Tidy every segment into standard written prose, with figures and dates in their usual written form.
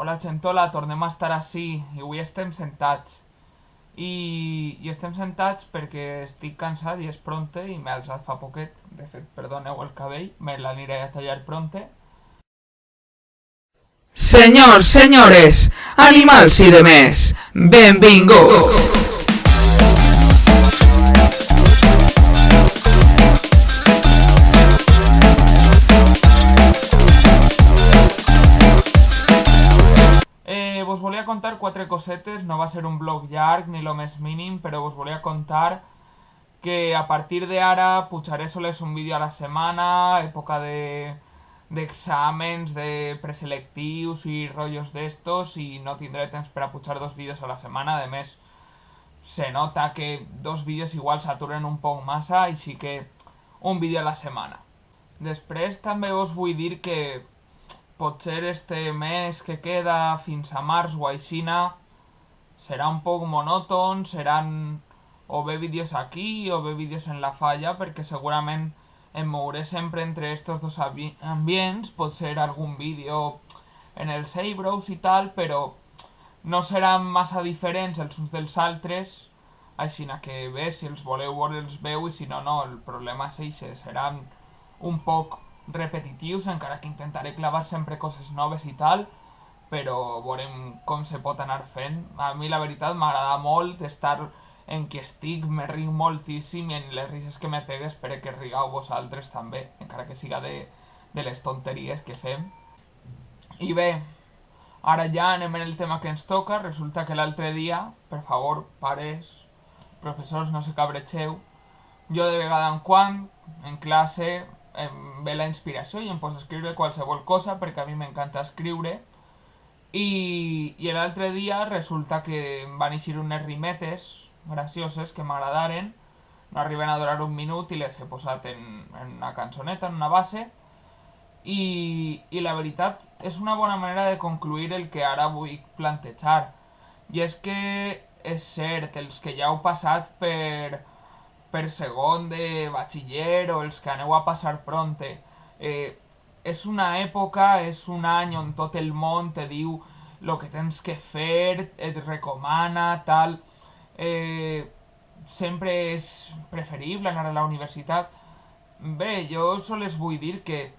Hola Xentola, tornem a estar ací i avui estem sentats. I estem sentats perquè estic cansat i és pronte i m'he alçat fa poquet. De fet, perdoneu el cabell, me l'aniré a tallar pronte. Senyors, senyores, animals i demés, benvinguts! Vos volia contar 4 cosetes, no va ser un vlog llarg ni lo més mínim, però vos volia contar que a partir d'ara pujaré sols un vídeo a la setmana, època d'exàmens, de preselectius i rotllos d'estos, i no tindré temps per a pujar 2 vídeos a la setmana. A més, se nota que 2 vídeos igual s'aturen un poc massa, així que un vídeo a la setmana. Després també us vull dir que potser este mes que queda fins a març o aixina serà un poc monòton, seran o bé vídeos aquí o bé vídeos en la falla, perquè segurament em mouré sempre entre estos dos ambients. Pot ser algun vídeo en els eyebrows i tal, però no seran massa diferents els uns dels altres, aixina que bé, si els voleu veure els veu i si no, no. El problema és eixe, seran un poc repetitius, encara que intentaré clavar sempre coses noves i tal, però veurem com se pot anar fent. A mi la veritat m'agrada molt estar en qui estic, me riu moltíssim, i en les rises que me pegue espero que rigueu vosaltres també, encara que siga de les tonteries que fem. I bé, ara ja anem en el tema que ens toca. Resulta que l'altre dia, per favor, pares, professors, no se cabretxeu, jo de vegada en quan, en classe, em ve la inspiració i em poso a escriure qualsevol cosa, perquè a mi m'encanta escriure, i l'altre dia resulta que em van eixir unes rimetes gracioses que m'agradaren, no arriben a durar un minut i les he posat en una cançoneta, en una base, i la veritat és una bona manera de concluir el que ara vull plantejar, i és que és cert, els que ja heu passat per segon de batxiller o els que aneu a passar pronte, és una època, és un any on tot el món te diu el que tens que fer, et recomana, tal. Sempre és preferible anar a la universitat. Bé, jo sols vull dir que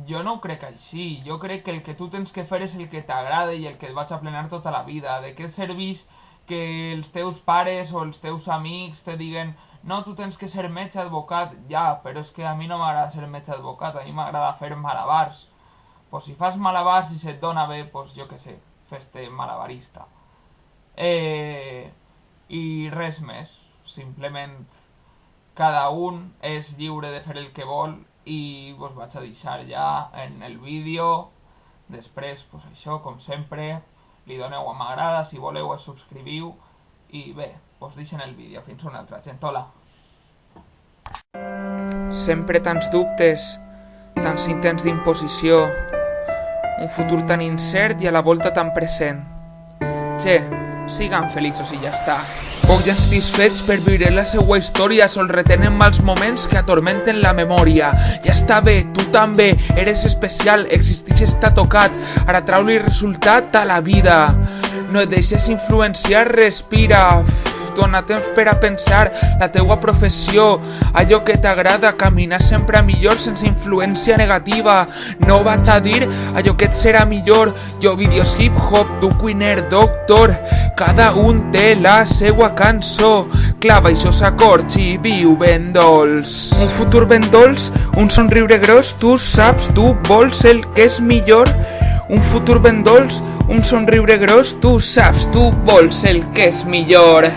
jo no ho crec així. Jo crec que el que tu tens que fer és el que t'agrada i el que et vaig a plenar tota la vida. De què et serveix que els teus pares o els teus amics te diguen no, tu tens que ser metge, advocat? Ja, però és que a mi no m'agrada ser metge, advocat, a mi m'agrada fer malabars. Pues si fas malabars i se't dona bé, pues jo què sé, fes-te malabarista. I res més, simplement cada un és lliure de fer el que vol i vos vaig a deixar ja en el vídeo. Després, pues això, com sempre, li doneu a m'agrada, si voleu us subscriviu i bé, us deixen el vídeo. Fins una altra, Xentola. Sempre tants dubtes, tants intents d'imposició, un futur tan incert i a la volta tan present. Che, sigan feliços i ja està. Poc ja satisfets per viure la seua història, sol retenen mals moments que atormenten la memòria. Ja està bé, tu també, eres especial, existix, està tocat, ara trau-li resultat a la vida. No et deixes influenciar, respira, dona temps per a pensar la teua professió, allò que t'agrada, caminar sempre a millor sense influència negativa. No vaig a dir allò que et serà millor, jo vídeos hip-hop, tu cuiner, doctor, cada un té la seua cançó, clava eixos acords i viu ben dolç. Un futur ben dolç, un somriure gros, tu saps, tu vols el que és millor. Un futur ben dolç, un somriure gros, tu saps, tu vols el que és millor.